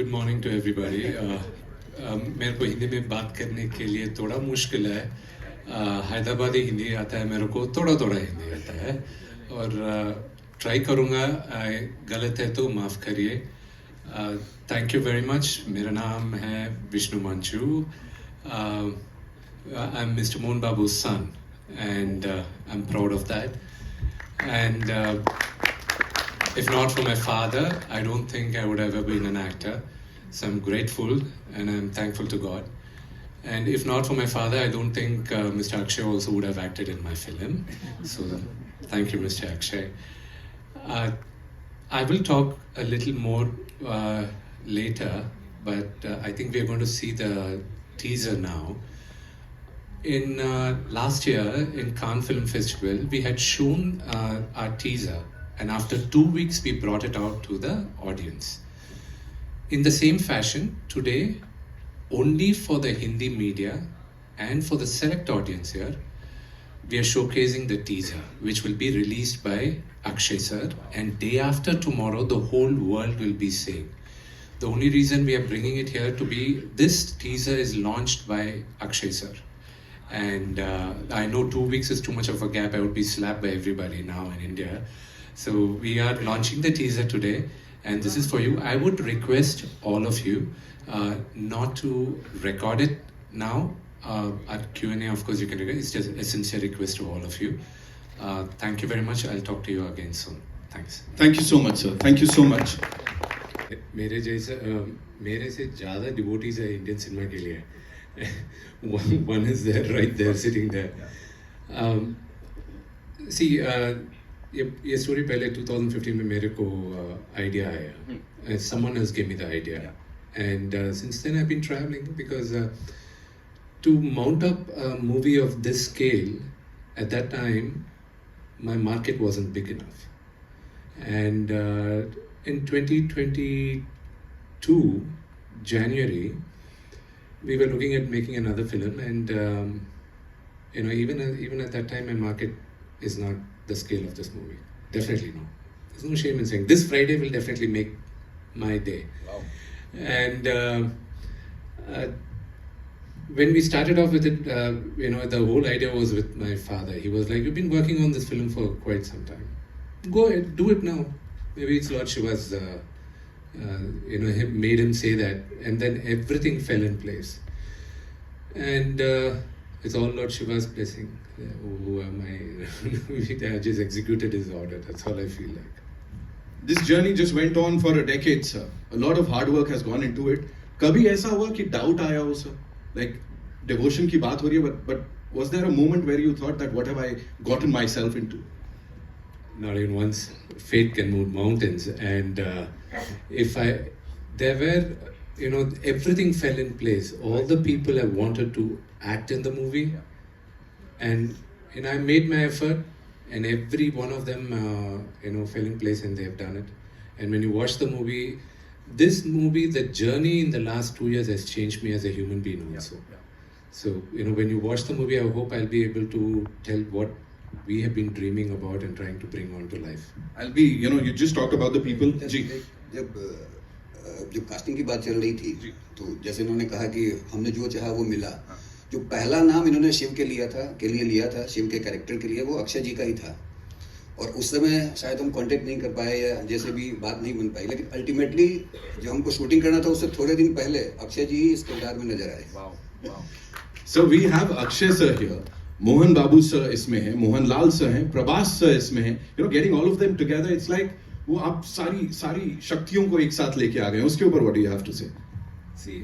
Good morning to everybody. मेरे को हिंदी में बात करने के लिए थोड़ा मुश्किल है. हैदराबादी हिंदी आता है, मेरे को थोड़ा थोड़ा हिंदी आता है और ट्राई करूँगा. गलत है तो माफ़ करिए. Thank you very much. मेरा नाम है Vishnu Manchu. I am mister Mohan Babu's son and I'm proud of that. And if not for my father, I don't think I would have ever been an actor. So I'm grateful and I'm thankful to God. And if not for my father, I don't think Mr. Akshay also would have acted in my film. So thank you, Mr. Akshay. I will talk a little more later, but I think we are going to see the teaser now. In last year in Cannes Film Festival, we had shown our teaser, and after 2 weeks we brought it out to the audience. In the same fashion, today, only for the Hindi media and for the select audience here, we are showcasing the teaser, which will be released by Akshay sir, and day after tomorrow, the whole world will be seeing. The only reason we are bringing it here to be, this teaser is launched by Akshay sir. And I know 2 weeks is too much of a gap. I would be slapped by everybody now in India. So we are launching the teaser today, and this is for you. I would request all of you not to record it now. At Q&A, of course, you can record. It's just a sincere request to all of you. Thank you very much. I'll talk to you again soon. Thanks. Thank you so much, sir. Thank you so much. मेरे से ज़्यादा devotees है Indian cinema के लिए. One is there, right there, sitting there. See, ये story पहले 2015 में मेरे को idea आया. Someone else gave me the idea, and since then I've been traveling because to mount up a movie of this scale at that time, my market wasn't big enough, and in 2022 January. We were looking at making another film, and even at that time, my market is not the scale of this movie. Definitely no. There's no shame in saying this Friday will definitely make my day. Wow. And when we started off with it, the whole idea was with my father. He was like, "You've been working on this film for quite some time. Go ahead, do it now." Maybe it's Lord Shiva's. Made him say that, and then everything fell in place. And it's all Lord Shiva's blessing. Who am I? I just executed his order. That's all I feel like. This journey just went on for a decade, sir. A lot of hard work has gone into it. कभी ऐसा हुआ कि doubt आया हो, sir? Like devotion की बात हो रही है, but was there a moment where you thought that what have I gotten myself into? Not even once. Faith can move mountains, and everything fell in place. All the people I wanted to act in the movie, and I made my effort, and every one of them, fell in place, and they have done it. And when you watch the movie, the journey in the last 2 years has changed me as a human being also. So, when you watch the movie, I hope I'll be able to tell what we have been dreaming about and trying to bring on to life. You just talked about the people. जब casting की बात चल रही थी, तो जैसे इन्होंने कहा कि हमने जो चाहा वो मिला. जो पहला नाम इन्होंने शिव के लिए लिया था, शिव के कैरेक्टर के लिए, वो अक्षय जी का ही था. और उस समय शायद हम कांटेक्ट नहीं कर पाए या जैसे भी बात नहीं बन पाई, लेकिन अल्टीमेटली जब हमको शूटिंग करना था उससे थोड़े दिन पहले अक्षय जी ही इस किरदार में नजर आए. So we have Akshay sir here. Mohan Babu sir इसमें है, मोहन लाल सर हैं, प्रभास सर इसमें हैं. Getting all of them together, it's like वो आप सारी शक्तियों को एक साथ लेके आ गए. उसके ऊपर what do you have to say? See,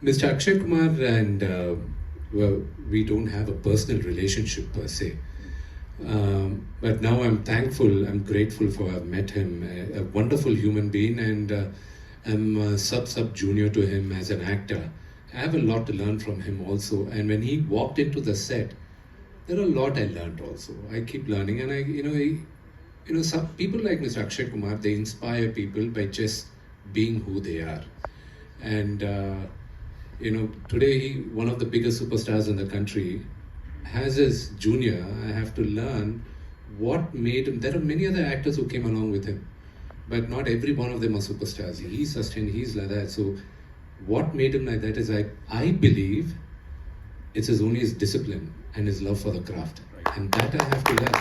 Mr. Akshay Kumar and we don't have a personal relationship per se, but now I'm thankful, I'm grateful for I've met him, a wonderful human being, and I'm sub junior to him as an actor. I have a lot to learn from him also, and when he walked into the set, there are a lot I learned also. I keep learning, and some people like Mr. Akshay Kumar, they inspire people by just being who they are. And today one of the biggest superstars in the country has his junior. I have to learn what made him. There are many other actors who came along with him, but not every one of them are superstars. He's sustained, he's like that. So what made him like that is I believe it's only his discipline and his love for the craft. And that I have to learn.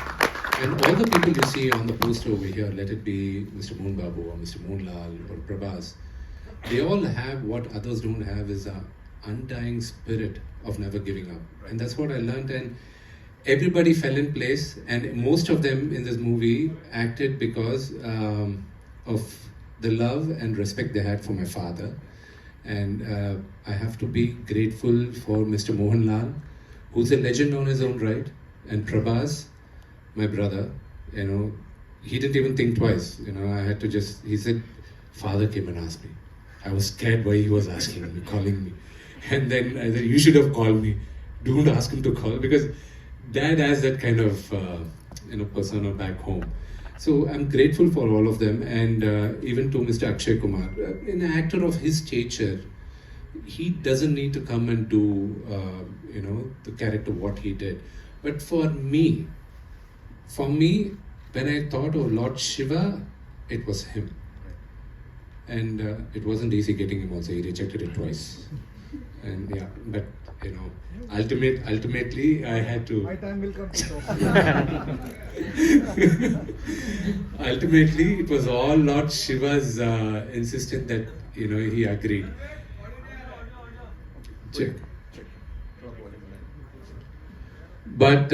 And all the people you see on the poster over here, let it be Mr. Mohan Babu or Mr. Mohanlal or Prabhas, they all have what others don't have, is a undying spirit of never giving up. And that's what I learned. And everybody fell in place, and most of them in this movie acted because of the love and respect they had for my father. And I have to be grateful for Mr. Mohanlal, who's a legend on his own right, and Prabhas, my brother. You know, he didn't even think twice. You know, I had to just, he said, father came and asked me. I was scared why he was asking me, calling me. And then I said, you should have called me. Don't ask him to call, because dad has that kind of persona back home. So I'm grateful for all of them, and even to Mr. Akshay Kumar, an actor of his stature, he doesn't need to come and do the character what he did. But for me, when I thought of Lord Shiva, it was him, and it wasn't easy getting him. Also, he rejected it twice, and yeah, but you know, ultimately I had to. My time will come to talk. Ultimately, it was all Lord Shiva's insistence that he agreed. Check. But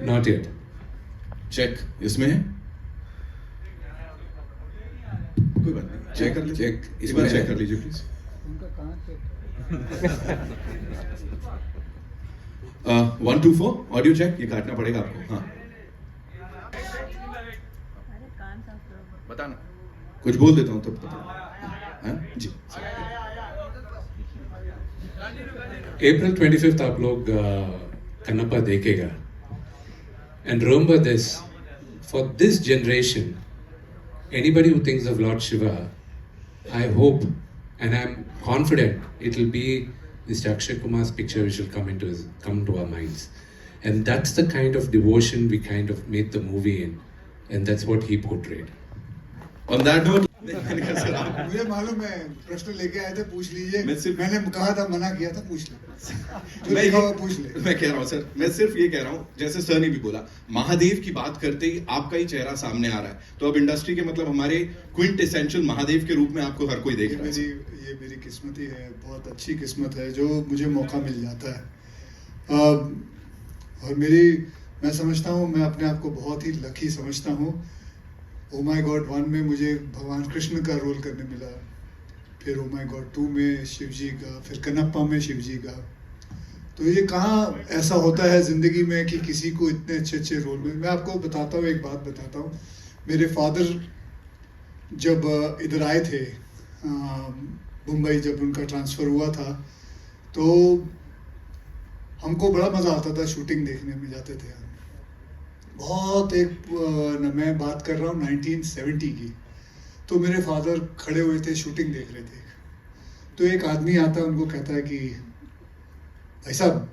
not yet. Check इसमें है? कोई बात नहीं, check कर लीजिए, एक बार check कर लीजिए प्लीज. उनका कहाँ चेक? 1 2 4 ऑडियो चेक, ये काटना पड़ेगा आपको. हाँ, बताना, कुछ बोल देता हूँ तब बता. हाँ जी. April 25th आप लोग कन्नप्पा देखेगा. And remember this, for this generation, anybody who thinks of Lord Shiva, I hope and I'm confident it will be Mr. Akshay Kumar's picture which will come to our minds. And that's the kind of devotion we kind of made the movie in, and that's what he portrayed. On that note, मुझे मालूम है, प्रश्न लेके आए थे, पूछ लीजिए. मैंने कहा था, मना किया था, पूछ ले. पूछ ले. मैं कह रहा हूँ सर, मैं सिर्फ ये कह रहा हूँ, जैसे सर ने भी बोला, महादेव की बात करते ही आपका ही चेहरा सामने आ रहा है. तो अब इंडस्ट्री के मतलब हमारे क्विंट एसेंशियल महादेव के रूप में आपको हर कोई देख रहा है. ये मेरी किस्मत ही है, बहुत अच्छी किस्मत है जो मुझे मौका मिल जाता है. और मैं समझता हूँ, मैं अपने आप को बहुत ही लकी समझता हूँ. ओ माय गॉड 1 में मुझे भगवान कृष्ण का रोल करने मिला, फिर ओ माय गॉड 2 में शिव जी का, फिर कन्नप्पा में शिव जी का. तो ये कहाँ ऐसा होता है ज़िंदगी में कि किसी को इतने अच्छे अच्छे रोल में. मैं आपको बताता हूँ, एक बात बताता हूँ. मेरे फादर जब इधर आए थे मुंबई, जब उनका ट्रांसफ़र हुआ था, तो हमको बड़ा मज़ा आता था शूटिंग देखने में. जाते थे बहुत. मैं बात कर रहा हूँ 1970 की. तो मेरे फादर खड़े हुए थे, शूटिंग देख रहे थे. तो एक आदमी आता है, उनको कहता है कि भाई साहब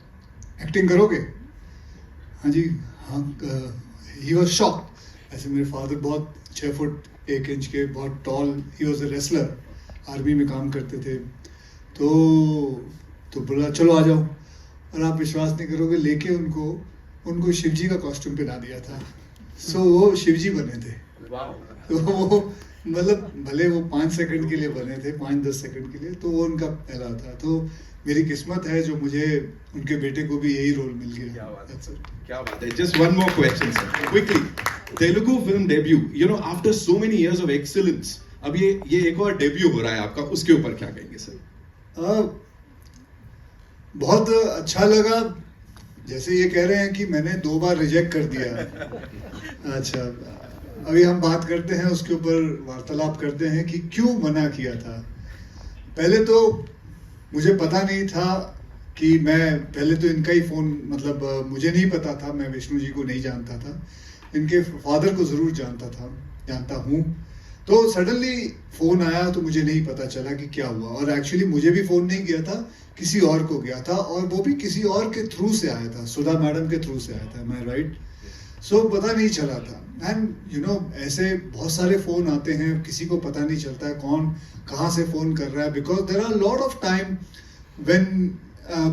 एक्टिंग करोगे? हाँ जी. हाँ. He was shocked. ऐसे मेरे फादर बहुत 6 फुट 1 इंच के, बहुत tall. He was a wrestler, army में काम करते थे. तो बोला चलो आ जाओ. और आप विश्वास नहीं करोगे, लेके उनको शिवजी का कॉस्ट्यूम पहना दिया था. सो वो शिवजी बने थे. तो वो मतलब भले वो 5 सेकंड के लिए बने थे, 5-10 सेकंड के लिए, तो वो उनका पहला था. तो मेरी किस्मत है जो मुझे उनके बेटे को भी यही रोल मिल गया. क्या बात है. Just one more question, sir. Quickly, Telugu film debut. You know, after so many years of excellence, अब ये एक और डेब्यू हो रहा है आपका, उसके ऊपर क्या कहेंगे सर? बहुत अच्छा लगा. जैसे ये कह रहे हैं कि मैंने 2 बार रिजेक्ट कर दिया. अच्छा, अभी हम बात करते हैं, उसके ऊपर वार्तालाप करते हैं कि क्यों मना किया था. पहले तो मुझे पता नहीं था कि पहले तो इनका ही फ़ोन, मतलब मुझे नहीं पता था. मैं विष्णु जी को नहीं जानता था, इनके फादर को ज़रूर जानता हूँ. तो सडनली फ़ोन आया, तो मुझे नहीं पता चला कि क्या हुआ. और एक्चुअली मुझे भी फ़ोन नहीं गया था, किसी और को गया था, और वो भी किसी और के थ्रू से आया था. सुधा मैडम के थ्रू से आया था. मैं राइट. सो पता नहीं चला था। एंड यू नो ऐसे बहुत सारे फ़ोन आते हैं, किसी को पता नहीं चलता है कौन कहाँ से फ़ोन कर रहा है, because there are lot of time when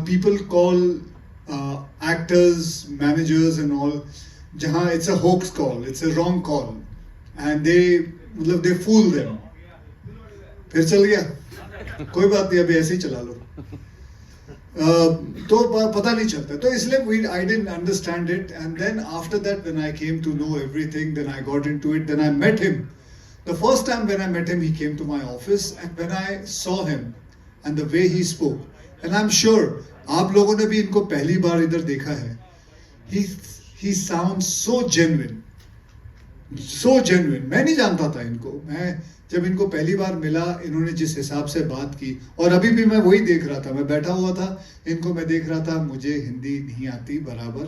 people call actors, managers and all, जहाँ it's a hoax call, it's a wrong call, and they मतलब दे फूल देम। फिर चल गया, कोई बात नहीं, अभी ऐसे ही चला लो। तो पता नहीं चलता, तो इसलिए I didn't understand it. And then after that when I came to know everything, then I got into it, then I met him. The first time when I met him, he came to my office, and when I saw him and the way he spoke, and I am sure आप लोगों ने भी इनको पहली बार इधर देखा है, he sounds so genuine, so genuine. मैं नहीं जानता था इनको, मैं जब इनको पहली बार मिला, इन्होंने जिस हिसाब से बात की, और अभी भी मैं वही देख रहा था, मैं बैठा हुआ था, इनको मैं देख रहा था, मुझे हिंदी नहीं आती बराबर,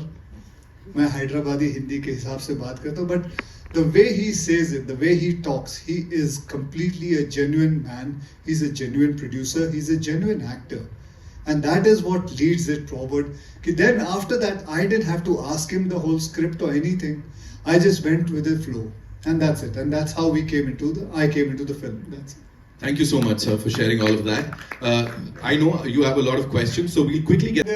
मैं हैदराबादी हिंदी के हिसाब से बात करता हूँ, but the way he says it, the way he talks, he is completely a genuine man, he is a genuine producer, he is a genuine actor, and that is what leads it forward. Then after that, I didn't have to ask him the whole script or anything, I just went with the flow. And that's it. And that's how I came into the film. That's it. Thank you so much, sir, for sharing all of that. I know you have a lot of questions, so we'll quickly get.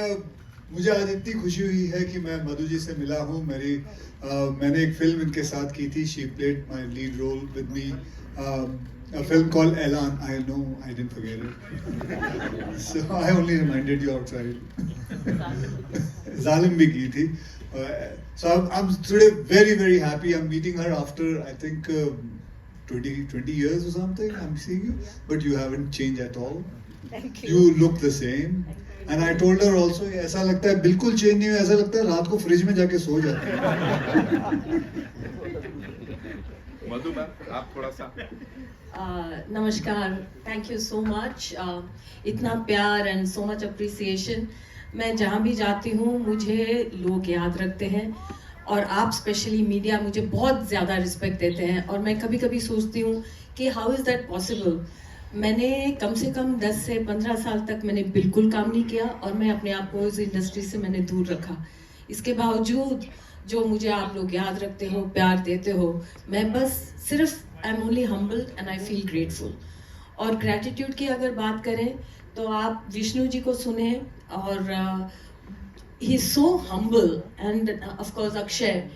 मुझे आज इतनी खुशी हुई है कि मैं मधु जी से मिला हूँ। मैंने एक फिल्म इनके साथ की थी, she played my lead role with me. A film called Elan. I know I didn't forget it. So I only reminded you outside. Zalim भी की थी. So I'm today very, very happy. I'm meeting her after I think 20 years or something. I'm seeing you, but you haven't changed at all. Thank you. You look the same. And I told her also, ऐसा लगता है बिल्कुल change नहीं हुआ, ऐसा लगता है रात को फ्रिज में जाके सो जाते हैं। मधु मैम, आप थोड़ा सा। नमस्कार, थैंक यू सो मच, इतना प्यार एंड सो मच अप्रिसिएशन। मैं जहाँ भी जाती हूँ मुझे लोग याद रखते हैं, और आप स्पेशली मीडिया मुझे बहुत ज़्यादा रिस्पेक्ट देते हैं, और मैं कभी कभी सोचती हूँ कि हाउ इज़ दैट पॉसिबल। मैंने कम से कम 10 से 15 साल तक मैंने बिल्कुल काम नहीं किया, और मैं अपने आप को इस इंडस्ट्री से मैंने दूर रखा। इसके बावजूद जो मुझे आप लोग याद रखते हो, प्यार देते हो, मैं बस सिर्फ I am only humble and I feel grateful. और ग्रैटिट्यूड की अगर बात करें तो आप विष्णु जी को सुने, और he is so humble, and of course Akshay,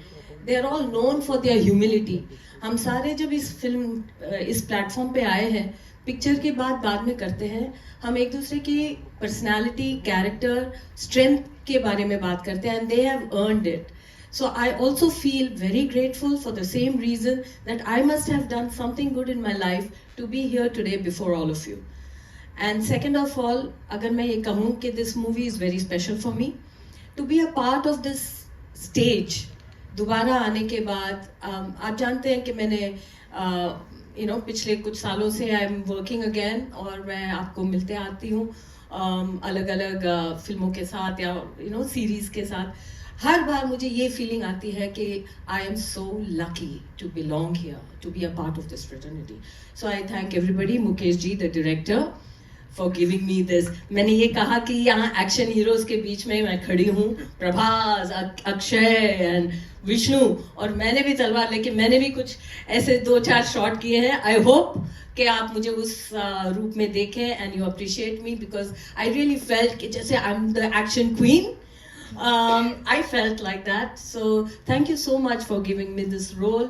they are all known for their humility. हम सारे जब इस प्लेटफॉर्म पे आए हैं, पिक्चर के बाद में करते हैं, हम एक दूसरे की पर्सनालिटी, कैरेक्टर, स्ट्रेंथ के बारे में बात करते हैं, and they have earned it. So I also feel very grateful for the same reason that I must have done something good in my life to be here today before all of you. And second of all, अगर मैं ये कहूँ कि this movie is very special for me, to be a part of this stage, दोबारा आने के बाद, आप जानते हैं कि मैंने पिछले कुछ सालों से आई एम वर्किंग अगेन, और मैं आपको मिलते आती हूँ अलग अलग फिल्मों के साथ या सीरीज के साथ। हर बार मुझे ये फीलिंग आती है कि I am so lucky to belong here, to be a part of this fraternity. So I thank everybody, Mukesh ji the director, for giving me this. मैंने ये कहा कि यहाँ एक्शन हीरोज के बीच में मैं खड़ी हूँ, प्रभास, अक्षय एंड विष्णु, और मैंने भी तलवार लेके मैंने भी कुछ ऐसे 2-4 शॉट किए हैं। आई होप कि आप मुझे उस रूप में देखें and you appreciate me, because I really felt कि जैसे I am the action queen. I felt like that. So thank you so much for giving me this role,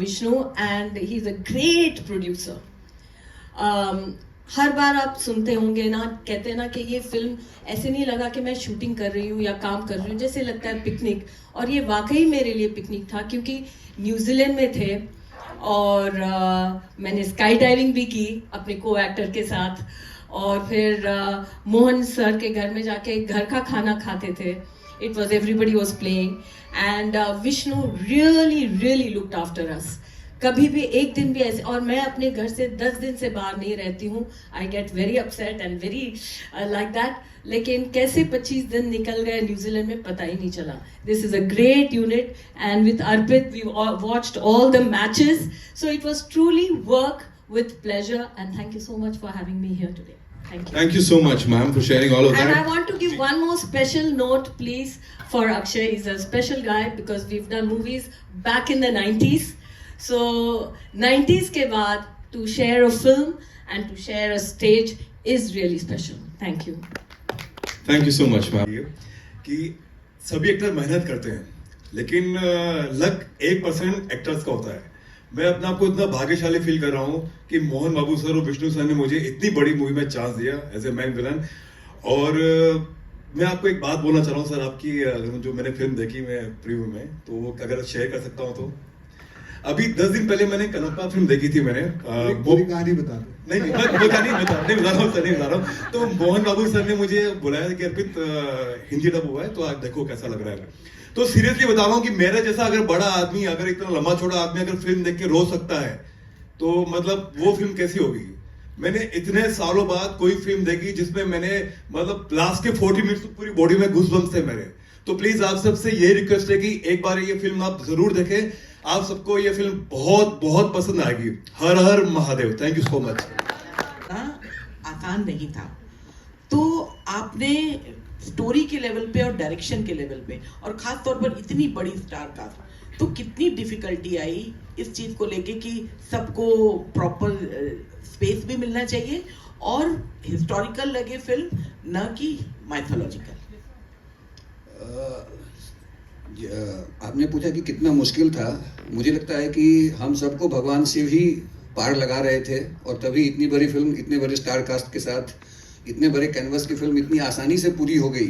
Vishnu, and he's a great producer. हर बार आप सुनते होंगे ना, कहते हैं ना कि ये फिल्म ऐसे नहीं लगा कि मैं शूटिंग कर रही हूँ या काम कर रही हूँ, जैसे लगता है पिकनिक। और ये वाकई मेरे लिए पिकनिक था, क्योंकि न्यूजीलैंड में थे और मैंने स्काई डाइविंग भी की अपने को एक्टर के साथ, और फिर मोहन सर के घर में जाके घर का खाना खाते थे. It was everybody was playing and Vishnu really really looked after us. कभी भी एक दिन भी ऐसे, और मैं अपने घर से 10 दिन से बाहर नहीं रहती हूँ. I get very upset and very like that. लेकिन कैसे 25 दिन निकल गए न्यूजीलैंड में पता ही नहीं चला. This is a great unit and with Arpit we watched all the matches. So it was truly work with pleasure, and thank you so much for having me here today. Thank you. Thank you so much, ma'am, for sharing all of And I that. want to give one more special note, please, for Akshay. He's a special guy because we've done movies back in the 90s. So 90s के बाद to share a film and to share a stage is really special. Thank you. Thank you so much, ma'am. कि सभी actor मेहनत करते हैं, लेकिन luck 1% actors का होता है। मैं अपने आप को इतना भाग्यशाली फील कर रहा हूँ कि मोहन बाबू सर और विष्णु सर ने मुझे इतनी बड़ी मूवी में चांस दिया एज ए मैन विलन। और मैं आपको एक बात बोलना चाह रहा हूँ सर, आपकी जो मैंने फिल्म देखी मैं प्रीव्यू में, तो वो अगर शेयर कर सकता हूँ तो। अभी 10 दिन पहले मैंने कनप्पा फिल्म देखी थी मैंने। पूरी कहानी बता दो। नहीं मैं कहानी नहीं बता रहा हूँ सर, नहीं बता रहा हूँ। तो मोहन बाबू सर ने मुझे बुलाया कि अर्पित हिंदी डब हुआ है तो आज देखो कैसा लग रहा है। तो सीरियसली बता रहा हूँ कि मेरे जैसा अगर बड़ा आदमी, अगर इतना लंबा छोड़ा आदमी अगर फिल्म देख के रो सकता है तो मतलब वो फिल्म कैसी होगी। मैंने इतने सालों बाद कोई फिल्म देखी जिसमें मैंने मतलब लास्ट के 40 मिनट्स पूरी बॉडी में घुसबम्स थे मेरे। तो प्लीज आप सबसे ये रिक्वेस्ट है कि एक बार ये फिल्म आप जरूर देखें, आप सबको ये फिल्म बहुत बहुत पसंद आएगी। हर हर Mahadev. Thank you so much. आसान नहीं था, तो आपने स्टोरी के लेवल पे और डायरेक्शन के लेवल पे और खास तौर पर इतनी बड़ी स्टार कास्ट, तो कितनी डिफिकल्टी आई इस चीज को लेके कि सबको प्रॉपर स्पेस भी मिलना चाहिए और हिस्टोरिकल लगे फिल्म, न कि माइथोलॉजिकल। आपने पूछा कि कितना मुश्किल था। मुझे लगता है कि हम सबको भगवान शिव ही पार लगा रहे थे और तभी इतनी बड़ी फिल्म, इतने बड़े स्टार कास्ट के साथ, इतने बड़े कैनवस की फिल्म इतनी आसानी से पूरी हो गई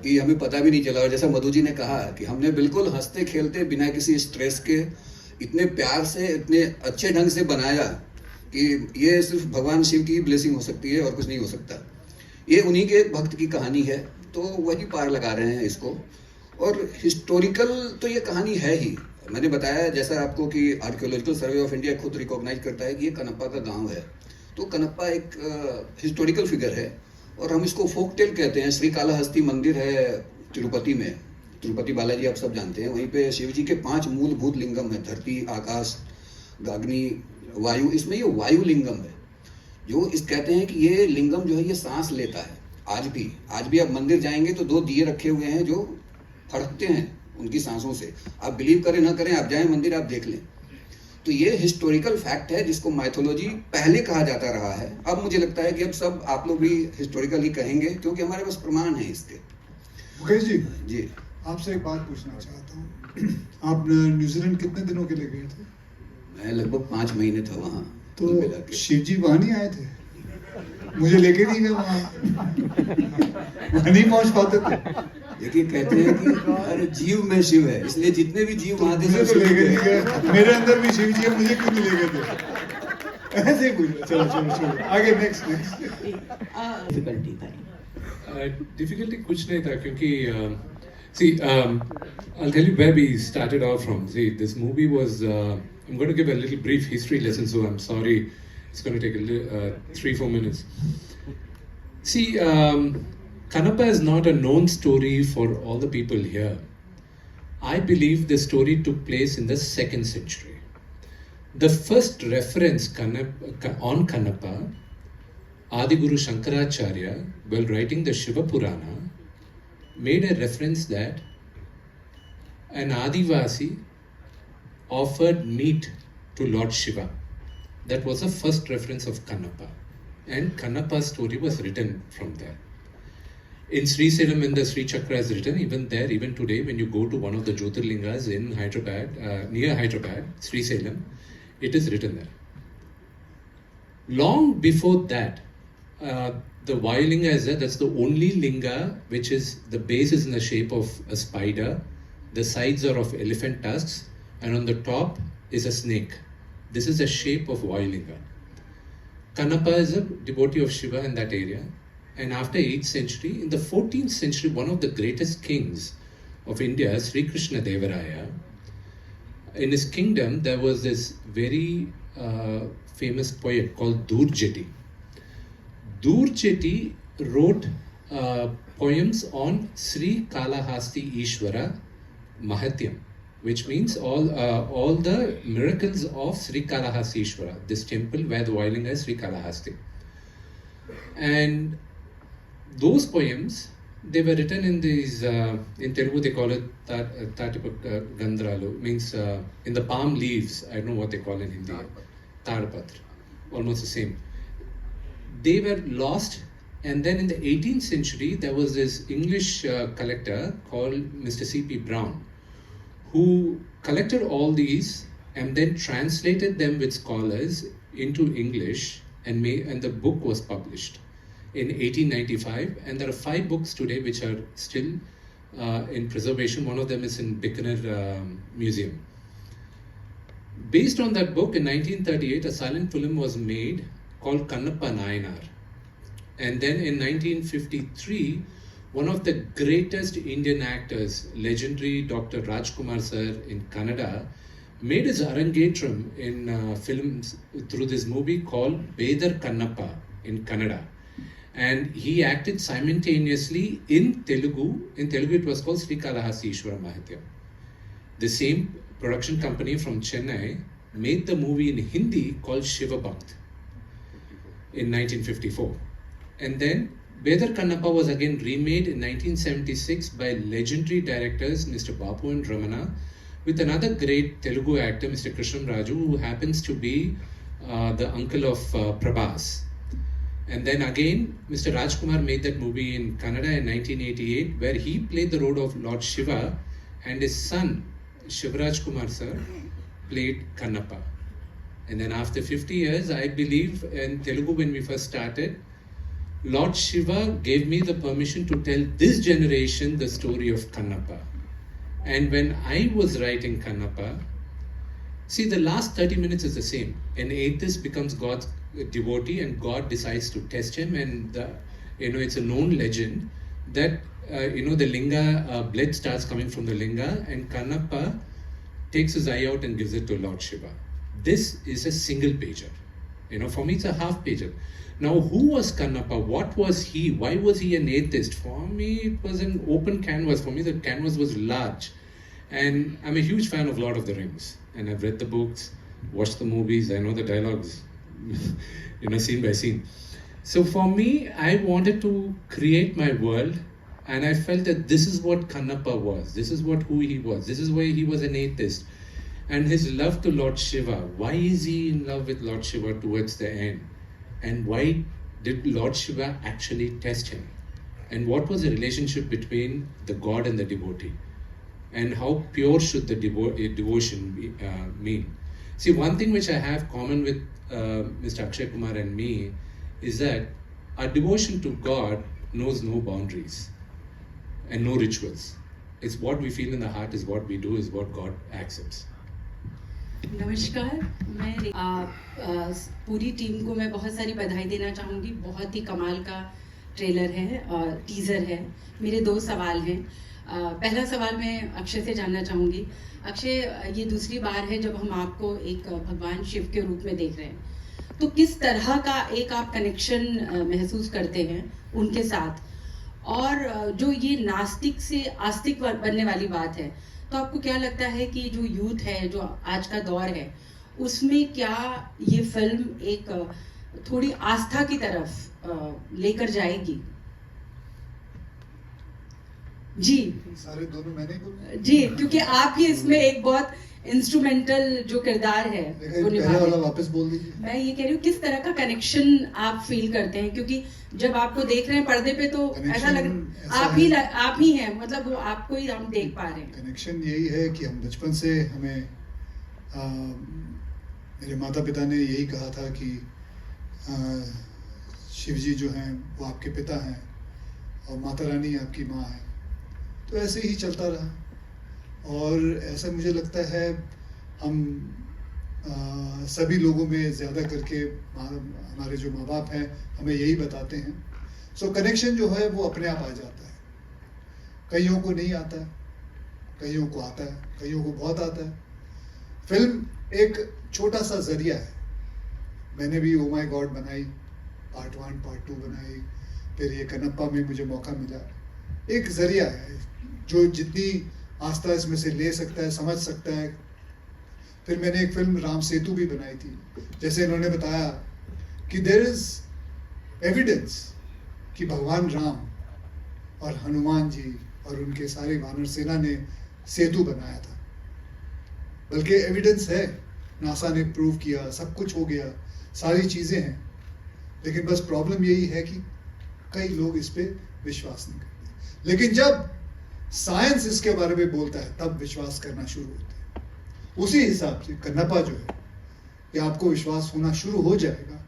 कि हमें पता भी नहीं चला। और जैसा मधु जी ने कहा कि हमने बिल्कुल हंसते खेलते बिना किसी स्ट्रेस के इतने प्यार से इतने अच्छे ढंग से बनाया कि ये सिर्फ भगवान शिव की ब्लेसिंग हो सकती है और कुछ नहीं हो सकता। ये उन्हीं के एक भक्त की कहानी है, तो वही पार लगा रहे हैं इसको। और हिस्टोरिकल तो ये कहानी है ही। मैंने बताया जैसा आपको कि आर्कियोलॉजिकल सर्वे ऑफ इंडिया खुद रिकॉग्नाइज करता है कि ये कनप्पा का गांव है, तो कनप्पा एक हिस्टोरिकल फिगर है और हम इसको फोक टेल कहते हैं। श्री कालाहस्ती मंदिर है तिरुपति में, तिरुपति बालाजी आप सब जानते हैं। वहीं पे शिव जी के 5 मूलभूत लिंगम है, धरती, आकाश, गाग्नि, वायु। इसमें ये वायु लिंगम है जो इस कहते हैं कि ये लिंगम जो है ये सांस लेता है। आज भी आप मंदिर जाएंगे तो 2 दिए रखे हुए हैं जो फड़कते हैं उनकी सांसों से। आप बिलीव करें ना करें, आप जाएं मंदिर, आप देख लें। तो ये हिस्टोरिकल फैक्ट है जिसको माइथोलॉजी पहले कहा जाता रहा है। अब मुझे लगता है कि अब सब आप लोग भी हिस्टोरिकल ही कहेंगे क्योंकि हमारे पास प्रमाण है इसके। मुकेश जी, जी आपसे एक बात पूछना चाहता हूँ। आप न्यूजीलैंड कितने दिनों के लिए गए थे? मैं लगभग 5 महीने था वहाँ। तो शिव जी वहाँ नहीं आए थे? मुझे लेके नहीं गए वहाँ नहीं पहुँच पाते थे। देखिए कहते हैं कि हर जीव में शिव है, इसलिए जितने भी जीव वहाँ थे मुझे सब तो शिव लेके के नहीं हैं। गए। मेरे अंदर भी शिव जी है, मुझे क्यों नहीं लेके थे? ऐसे ही पूछ। चलो आगे नेक्स्ट। डिफिकल्टी था। Difficulty कुछ नहीं था क्योंकि see I'll tell you where we started off from. See, this movie was I'm going to give a little brief history lesson, so I'm sorry it's going to take 3-4 minutes. See, Kanappa is not a known story for all the people here. I believe the story took place in the 2nd century. The first reference on Kanappa, Adiguru Shankaracharya, while writing the Shiva Purana, made a reference that an Adivasi offered meat to Lord Shiva. That was the first reference of Kanappa. And Kanappa's story was written from there. In Sri Salem, when the Sri Chakra is written, even there, even today, when you go to one of the Jyotirlingas in Hyderabad, near Hyderabad, Sri Salem, it is written there. Long before that, the Vayulinga is there. That's the only linga which is, the base is in the shape of a spider, the sides are of elephant tusks, and on the top is a snake. This is the shape of Vayulinga. Kanappa is a devotee of Shiva in that area. And after 8th century, in the 14th century, one of the greatest kings of India, Sri Krishna Devaraya, in his kingdom, there was this very famous poet called Durjeti. Durjeti wrote poems on Sri Kalahasti Ishvara Mahatyam, which means all the miracles of Sri Kalahasti Ishvara, this temple where the Vayulinga is Sri Kalahasti. And those poems, they were written in these, in Telugu they call it Gandralu, means in the palm leaves, I don't know what they call in Hindi, Tarpatra, almost the same. They were lost, and then in the 18th century, there was this English collector called Mr. C.P. Brown, who collected all these and then translated them with scholars into English, and the book was published in 1895. And there are 5 books today which are still in preservation. One of them is in Bikaner Museum. Based on that book, in 1938, a silent film was made called Kannappa Nayanar. And then in 1953, one of the greatest Indian actors, legendary Dr. Rajkumar sir in Kannada, made his arangetram in films through this movie called Bedar Kannappa in Kannada. And he acted simultaneously in Telugu. In Telugu it was called Srikalahasti Ishwara Mahatyam. The same production company from Chennai made the movie in Hindi called Shiva Bhakt in 1954. And then Bedar Kannappa was again remade in 1976 by legendary directors Mr. Babu and Ramana, with another great Telugu actor, Mr. Krishnam Raju, who happens to be the uncle of Prabhas. And then again, Mr. Rajkumar made that movie in Kannada in 1988, where he played the role of Lord Shiva, and his son, Shivraj Kumar sir, played Kannappa. And then after 50 years, I believe in Telugu when we first started, Lord Shiva gave me the permission to tell this generation the story of Kannappa. And when I was writing Kannappa, see, the last 30 minutes is the same. An atheist becomes God's devotee and God decides to test him, and it's a known legend that the linga, blood starts coming from the linga, and Kannappa takes his eye out and gives it to Lord Shiva. This is a single pager. For me it's a half pager. Now, who was Kannappa? What was he? Why was he an atheist? For me, it was an open canvas. For me, the canvas was large. And I'm a huge fan of Lord of the Rings. And I've read the books, watched the movies, I know the dialogues, scene by scene. So for me, I wanted to create my world, and I felt that this is what Kannappa was. This is who he was. This is why he was an atheist. And his love to Lord Shiva. Why is he in love with Lord Shiva towards the end? And why did Lord Shiva actually test him? And what was the relationship between the god and the devotee? And how pure should the devotion mean? See, one thing which I have common with Mr. Akshay Kumar and me is that our devotion to God knows no boundaries and no rituals. It's what we feel in the heart, is what we do, is what God accepts. नमस्कार, मैं पूरी team को मैं बहुत सारी बधाई देना चाहूँगी। बहुत ही कमाल का ट्रेलर है और टीज़र है। मेरे 2 सवाल हैं। पहला सवाल मैं अक्षय से जानना चाहूँगी। अक्षय, ये दूसरी बार है जब हम आपको एक भगवान शिव के रूप में देख रहे हैं, तो किस तरह का एक आप कनेक्शन महसूस करते हैं उनके साथ? और जो ये नास्तिक से आस्तिक बनने वाली बात है, तो आपको क्या लगता है कि जो यूथ है, जो आज का दौर है, उसमें क्या ये फिल्म एक थोड़ी आस्था की तरफ लेकर जाएगी? जी सारे दोनों मैंने बोला जी, क्योंकि आप ही इसमें एक बहुत इंस्ट्रूमेंटल जो किरदार है वो निभा रहे हैं। वापस बोल दीजिए। मैं ये कह रही हूँ, किस तरह का कनेक्शन आप फील करते हैं? क्योंकि जब आपको देख रहे हैं पर्दे पे तो ऐसा लग आप ही हैं, मतलब वो आपको ही हम देख पा रहे हैं। कनेक्शन यही है कि हम बचपन से हमें मेरे माता पिता ने यही कहा था कि शिव जी जो हैं वो आपके पिता हैं और माता रानी आपकी माँ है। तो ऐसे ही चलता रहा, और ऐसा मुझे लगता है हम सभी लोगों में ज़्यादा करके हमारे जो माँ बाप हैं हमें यही बताते हैं। सो कनेक्शन जो है वो अपने आप आ जाता है। कईयों को नहीं आता है, कईयों को आता है, कईयों को बहुत आता है। फिल्म एक छोटा सा जरिया है। मैंने भी ओ माय गॉड बनाई, पार्ट 1 पार्ट 2 बनाई, फिर ये कन्नप्पा में मुझे मौका मिला। एक जरिया है जो जितनी आस्था इसमें से ले सकता है, समझ सकता है। फिर मैंने एक फिल्म राम सेतु भी बनाई थी। जैसे इन्होंने बताया कि देयर इज एविडेंस कि भगवान राम और हनुमान जी और उनके सारे वानर सेना ने सेतु बनाया था, बल्कि एविडेंस है, नासा ने प्रूव किया, सब कुछ हो गया, सारी चीजें हैं, लेकिन बस प्रॉब्लम यही है कि कई लोग इस पे विश्वास नहीं करते। लेकिन जब साइंस इसके बारे में बोलता है तब विश्वास करना शुरू होता है। उसी हिसाब से कन्नप्पा जो है, ये आपको विश्वास होना शुरू हो जाएगा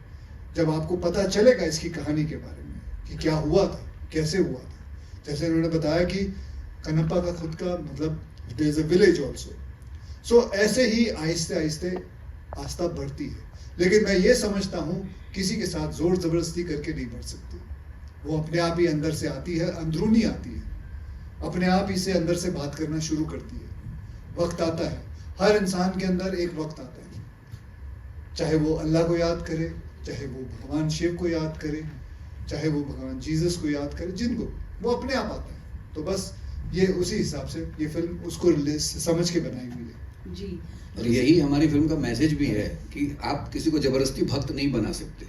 जब आपको पता चलेगा इसकी कहानी के बारे में कि क्या हुआ था, कैसे हुआ था। जैसे उन्होंने बताया कि कन्नप्पा का खुद का मतलब there is a village also. So ऐसे ही आहिस्ते आहिस्ते आस्था बढ़ती है, लेकिन मैं ये समझता हूँ किसी के साथ जोर जबरदस्ती करके नहीं बढ़ सकती। वो अपने आप ही अंदर से आती है, अंदरूनी आती है, अपने आप ही से अंदर से बात करना शुरू करती है। वक्त आता है, हर इंसान के अंदर एक वक्त आता है, चाहे वो अल्लाह को याद करे, चाहे वो भगवान शिव को याद करे, चाहे वो भगवान जीसस को याद करे, जिनको वो अपने आप आता है। तो बस ये उसी हिसाब से ये फिल्म उसको समझ के बनाई हुई है जी। और यही हमारी फिल्म का मैसेज भी है कि आप किसी को जबरदस्ती भक्त नहीं बना सकते।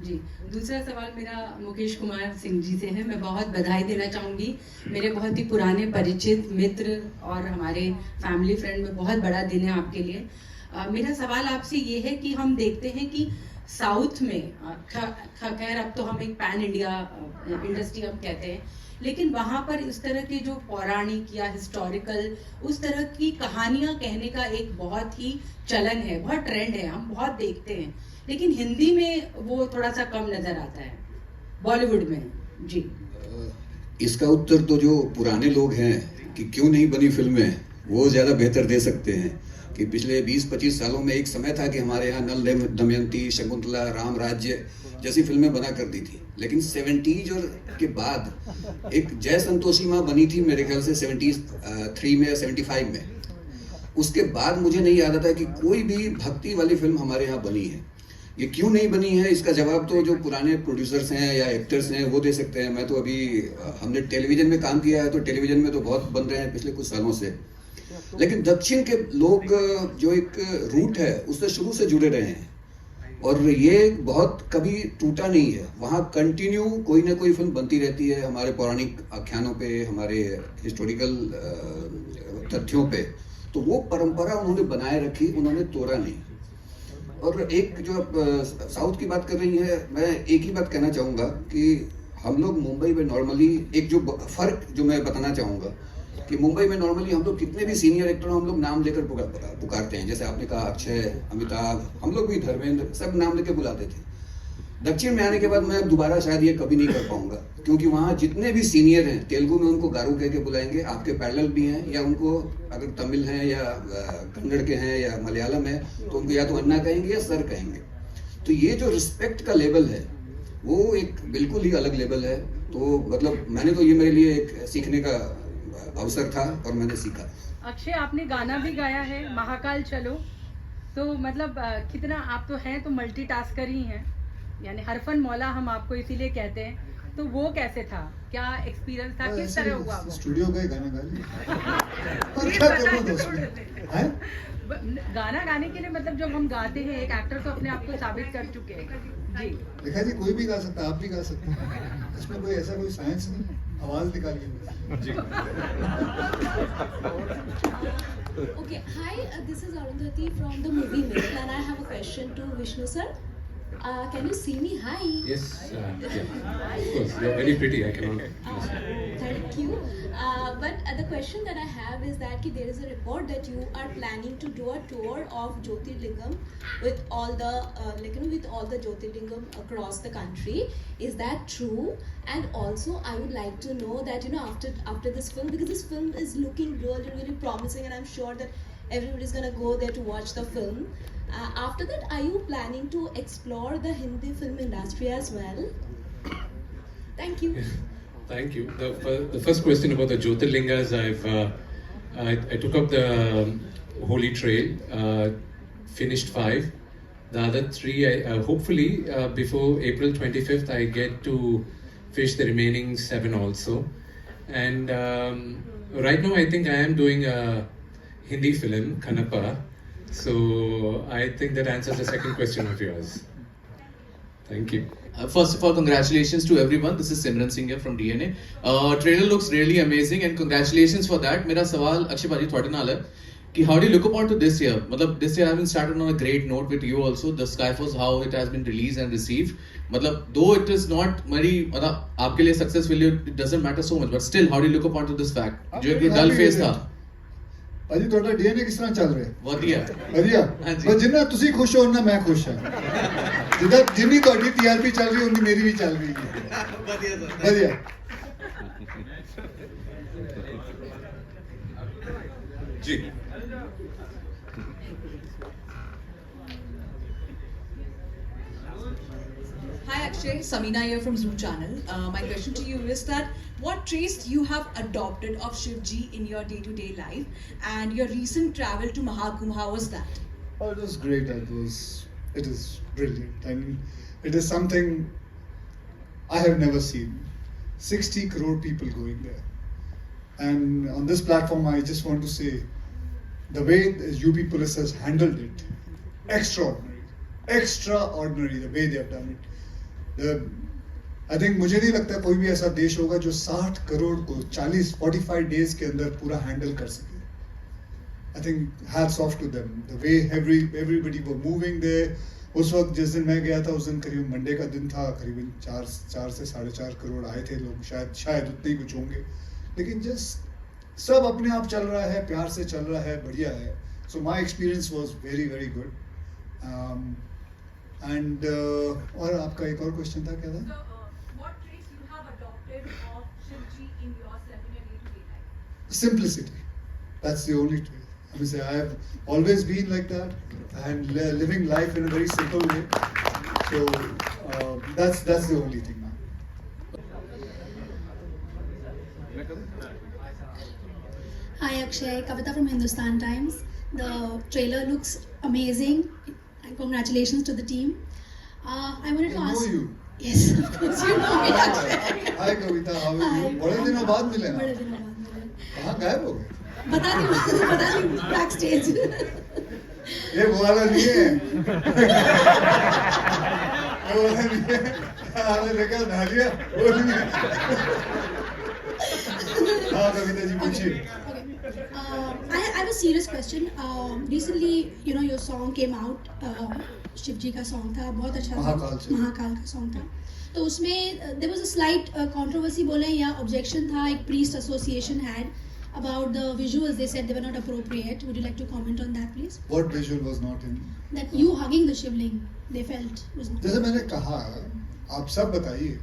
जी, दूसरा सवाल मेरा मुकेश कुमार सिंह जी से है। मैं बहुत बधाई देना चाहूँगी, मेरे बहुत ही पुराने परिचित मित्र और हमारे फैमिली फ्रेंड में बहुत बड़ा दिन है आपके लिए। मेरा सवाल आपसे ये है कि हम देखते हैं कि साउथ में खैर अब तो हम एक पैन इंडिया इंडस्ट्री अब कहते हैं, लेकिन वहाँ पर इस तरह के जो पौराणिक या हिस्टोरिकल उस तरह की कहानियाँ कहने का एक बहुत ही चलन है, बहुत ट्रेंड है, हम बहुत देखते हैं, लेकिन हिंदी में वो थोड़ा सा कम नजर आता है, बॉलीवुड में। जी, इसका उत्तर तो जो पुराने लोग हैं कि क्यों नहीं बनी फिल्में, वो ज़्यादा बेहतर दे सकते हैं। कि पिछले 20-25 सालों में एक समय था कि हमारे यहाँ नल दमयंती, शकुंतला, राम राज्य जैसी फिल्में बना कर दी थी, लेकिन 70s और के बाद एक जय संतोषी माँ बनी थी मेरे ख्याल से 73 में या 75 में। उसके बाद मुझे नहीं याद आता कि कोई भी भक्ति वाली फिल्म हमारे यहाँ बनी है। ये क्यों नहीं बनी है, इसका जवाब तो जो पुराने प्रोड्यूसर्स हैं या एक्टर्स हैं वो दे सकते हैं। मैं तो अभी हमने टेलीविजन में काम किया है, तो टेलीविजन में तो बहुत बन रहे हैं पिछले कुछ सालों से, लेकिन दक्षिण के लोग जो एक रूट है उससे शुरू से जुड़े रहे हैं और ये बहुत कभी टूटा नहीं है। वहाँ कंटिन्यू कोई ना कोई फिल्म बनती रहती है, हमारे पौराणिक आख्यानों पे, हमारे हिस्टोरिकल तथ्यों पे। तो वो परंपरा उन्होंने बनाए रखी, उन्होंने तोड़ा नहीं। और एक जो आप साउथ की बात कर रही है, मैं एक ही बात कहना चाहूँगा कि हम लोग मुंबई में नॉर्मली एक जो फर्क जो मैं बताना चाहूँगा कि मुंबई में नॉर्मली हम लोग कितने भी सीनियर एक्टर हम लोग नाम लेकर पुकारते हैं। जैसे आपने कहा अक्षय, अमिताभ, हम लोग भी धर्मेंद्र, सब नाम लेकर बुलाते थे। दक्षिण में आने के बाद मैं दोबारा शायद ये कभी नहीं कर पाऊंगा, क्योंकि वहाँ जितने भी सीनियर हैं तेलुगु में उनको गारू कह के बुलाएंगे, आपके पैरेलल भी हैं, या उनको अगर तमिल हैं या कन्नड़ के हैं या मलयालम है तो उनको या तो अन्ना कहेंगे या सर कहेंगे। तो ये जो रिस्पेक्ट का लेवल है वो एक बिल्कुल ही अलग लेवल है। तो मतलब मैंने तो ये मेरे लिए एक सीखने का अवसर था और मैंने सीखा। अक्षय, आपने गाना भी गाया है महाकाल चलो, तो मतलब कितना आप तो हैं तो मल्टीटास्कर ही हैं, यानी हरफन मौला हम आपको इसीलिए कहते हैं। तो वो कैसे था, क्या एक्सपीरियंस था, किस तरह हुआ वो? स्टूडियो का गाना गा लिया और क्या करूं दोस्त हैं? गाना गाने के लिए मतलब जब हम गाते हैं, एक एक्टर तो अपने आप को साबित कर चुके हैं। जी, देखा जी, कोई भी गा सकता है, आप भी गा सकते हैं, इसमें कोई ऐसा कोई साइंस नहीं, आवाज निकालिए। Okay, hi, this is Arundhati from the movie Mill, and I have a question to Vishnu sir. Can you see me? Hi. Yes, yeah, of course. You're very pretty. I cannot. Thank you. But the question that I have is that there is a report that you are planning to do a tour of Jyotirlingam with all the with all the Jyotirlingam across the country. Is that true? And also, I would like to know that after this film, because this film is looking really really promising, and I'm sure that everybody's gonna go there to watch the film. After that, are you planning to explore the Hindi film industry as well? Thank you. Thank you. The first question about the Jyotirlingas, I took up the Holy Trail, finished 5. The other 3, hopefully before April 25th, I get to fish the remaining 7 also. And right now, I think I am doing a Hindi film, Kannappa. So I think that answers the second question of yours. Thank you. First of all, congratulations to everyone. This is Simran Singh here from DNA. Trailer looks really amazing and congratulations for that. मेरा सवाल अक्षय भाजी थोड़े नाल है कि how do you look upon to this year? मतलब this year having started on a great note with you also. The Skyforce, how it has been released and received. मतलब though it is not very मतलब आपके लिए success value it doesn't matter so much, but still how do you look upon to this fact? जो एक dull phase था. ਭਾਜੀ ਤੁਹਾਡਾ DNA ਕਿਸ ਤਰ੍ਹਾਂ ਚੱਲ ਰਿਹਾ? ਵਧੀਆ. ਵਧੀਆ. ਹਾਂਜੀ. ਬਸ ਜਿੰਨਾ ਤੁਸੀਂ ਖੁਸ਼ ਹੋ ਨਾ ਮੈਂ ਖੁਸ਼ ਹਾਂ. ਜਿੰਨੀ ਤੁਹਾਡੀ ਟੀਆਰਪੀ ਚੱਲ ਰਹੀ ਉਨੀ ਮੇਰੀ ਵੀ ਚੱਲ ਰਹੀ ਹੈ. ਵਧੀਆ ਸਰ. ਵਧੀਆ. जी. Hi Akshay, Samina here from Zoo Channel. My question to you is that what traits you have adopted of Shivji in your day-to-day life, and your recent travel to Mahakumbh, how was that? Oh, it was great. It is brilliant. I mean, it is something I have never seen. 60 crore people going there. And on this platform, I just want to say, the way the UP police has handled it, extraordinary, the way they have done it. I think मुझे नहीं लगता कोई भी ऐसा देश होगा जो 60 करोड़ को 45 डेज के अंदर पूरा हैंडल कर सके. I think hats off to them. The way everybody were moving there. उस वक्त जिस दिन मैं गया था उस दिन करीब मंडे का दिन था, करीबन 4 से 4.5 करोड़ आए थे लोग, शायद उतने ही कुछ होंगे, लेकिन जस्ट सब अपने आप चल रहा है, प्यार से चल रहा है, बढ़िया है. So my experience was very good. And और आपका एक और क्वेश्चन था क्या था? What traits you have adopted of Shivji in yourself in your day-to-day life? Simplicity. That's the only trait. I mean, I have always been like that and living life in a very simple way. So that's the only thing, man. Hi Akshay, Kavita from Hindustan Times. The trailer looks amazing. And congratulations to the team. I wanted to ask. I know you. Yes, of course you know me, Akshay. Hi Kavita, how are you? बड़े दिनों बाद मिले ना. बड़े दिनों बाद मिले. कहाँ गायब हो गए? बता दी backstage. ये वो वाला नहीं है. वो वाला नहीं है. आपने देखा नालिया? वो नहीं है. हाँ कविता जी पूछिए. I have a serious question. Recently, your song came out. Shiv जी का सॉन्ग था, बहुत अच्छा था. महाकाल का सॉन्ग था. तो उसमें there was a slight controversy बोले या objection था. एक priest association had about the visuals. They said they were not appropriate. Would you like to comment on that, please? What visual was not in? That you hugging the Shivling, they felt was not. जैसे मैंने कहा, आप सब बताइए.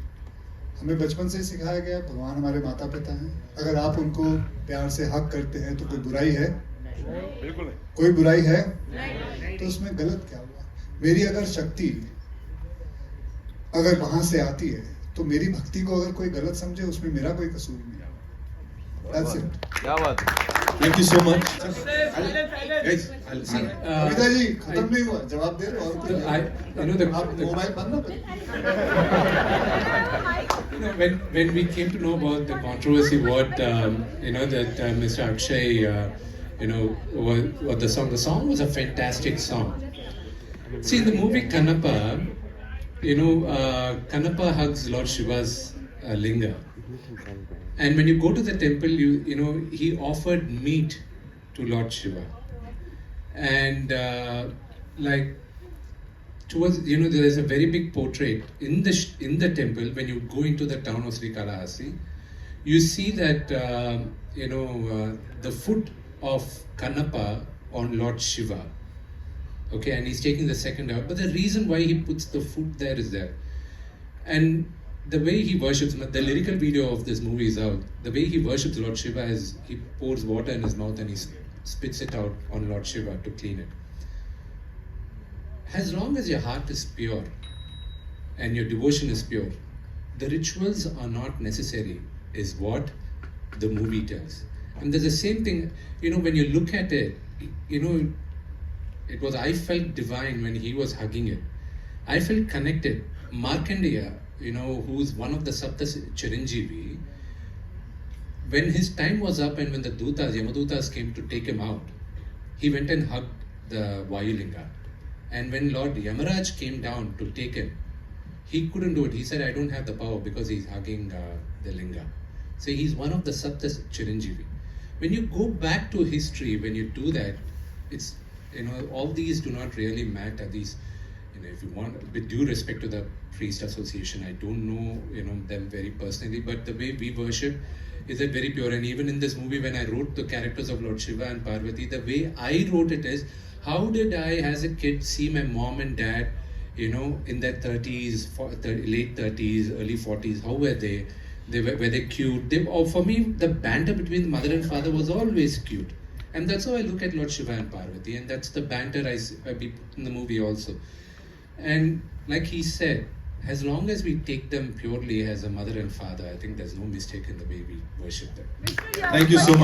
हमें बचपन से सिखाया गया भगवान हमारे माता पिता हैं. अगर आप उनको प्यार से हक करते हैं तो कोई बुराई है? बिल्कुल. कोई बुराई है? तो उसमें गलत क्या हुआ? मेरी अगर शक्ति अगर वहां से आती है तो मेरी भक्ति को अगर कोई गलत समझे उसमें मेरा कोई कसूर नहीं. That's it. क्या बात. Thank you so much. Kavita ji खत्म नहीं हुआ, जवाब दे रहे हो. आप मोबाइल बंद ना करें. When we came to know about the controversy, what that Mr. Akshay, what the song was a fantastic song. See, in the movie Kannappa, Kannappa hugs Lord Shiva's linga, and when you go to the temple, he offered meat to Lord Shiva, and towards there is a very big portrait in the temple. When you go into the town of Srikalahasti, you see that the foot of Kannappa on Lord Shiva. Okay, and he's taking the second out. But the reason why he puts the foot there is there. And the way he worships, the lyrical video of this movie is out. The way he worships Lord Shiva is he pours water in his mouth and he spits it out on Lord Shiva to clean it. As long as your heart is pure and your devotion is pure, the rituals are not necessary, is what the movie tells. And there's the same thing, when you look at it, I felt divine when he was hugging it. I felt connected. Markandeya, who's one of the Sapta Chiranjeevi, when his time was up and when the Yamadutas came to take him out, he went and hugged the Vayulinga. And when Lord Yamaraj came down to take him, he couldn't do it. He said, I don't have the power because he's hugging the linga. So he's one of the Sapta Chiranjeevi. When you go back to history, when you do that, it's, you know, all these do not really matter. These, you know, if you want, with due respect to the priest association, I don't know, you know, them very personally, but the way we worship is that very pure. And even in this movie, when I wrote the characters of Lord Shiva and Parvati, the way I wrote it is, how did I, as a kid, see my mom and dad, you know, in their 30s, late 30s, early 40s, how were they? Were they cute? For me, the banter between the mother and father was always cute. And that's how I look at Lord Shiva and Parvati. And that's the banter I put in the movie also. And like he said, as long as we take them purely as a mother and father, I think there's no mistake in the way we worship them. Thank you so much.